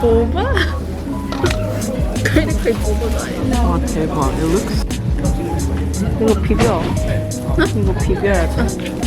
오바? 그렇게 먹어놔요. 와 대박. It looks. 이거 비벼. 이거 비벼야 돼.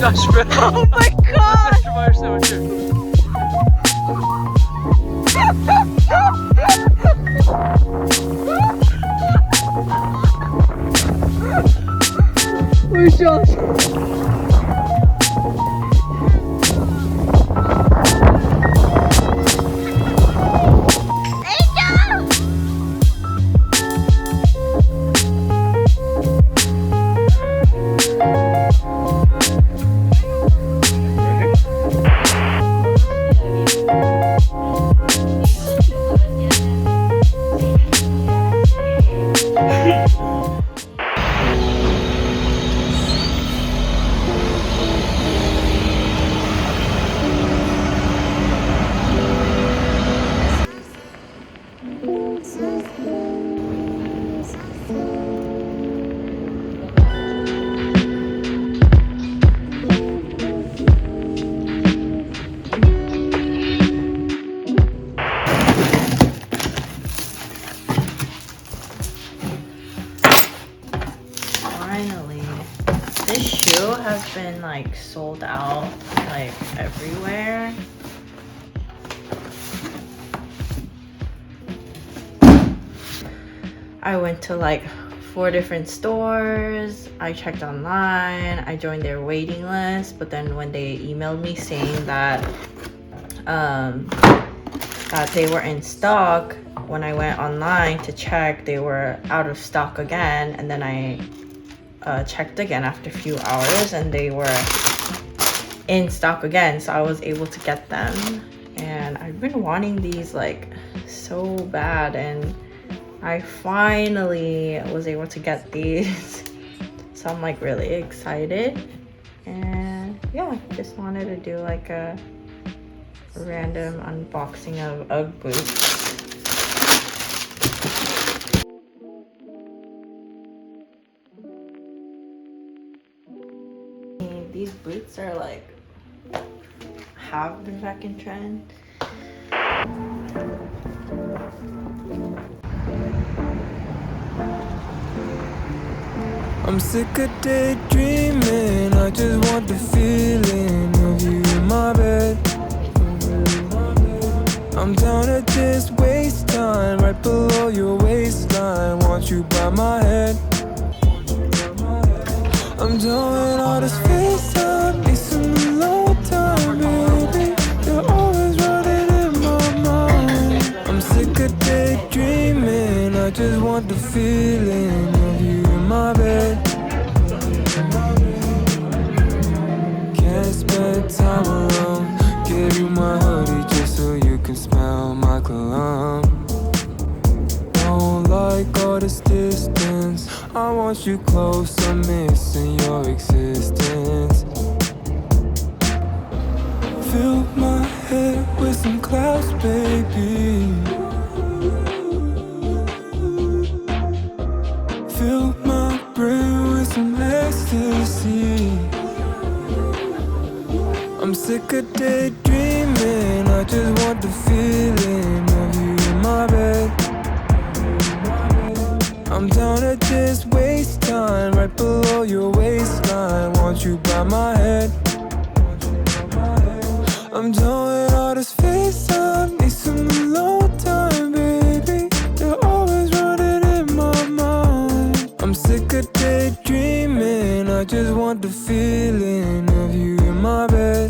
Nashville. Oh my god! Nashville 마을세 Finally, this shoe has been like sold out like everywhere. I went to like 4 different stores. I checked online. I joined their waiting list, but then when they emailed me saying that that they were in stock, when I went online to check, they were out of stock again, and then I checked again after a few hours and they were in stock again, so I was able to get them. And I've been wanting these like so bad, and I finally was able to get these. So I'm like really excited, and yeah, just wanted to do like a random unboxing of UGG boots. These boots are like have been back in trend. I'm sick of daydreaming. I just want the feeling of you in my bed. I'm down to just waste time right below your waistline. Want you by my head. I'm doing all this FaceTime, need some alone time, baby. You're always running in my mind. I'm sick of daydreaming. I just want the feeling of you in my bed. Can't spend time alone. Give you my hoodie just so you can smell my cologne. Don't like all this distance. I want you close, I'm missing your existence. Fill my head with some clouds, baby. Fill my brain with some ecstasy. I'm sick of daydreaming. I just want the feeling of you in my bed. I'm down to just waste time right below your waistline. Want you by my head. I'm doing all this FaceTime, need some alone time, baby. You're always running in my mind. I'm sick of daydreaming. I just want the feeling of you in my bed.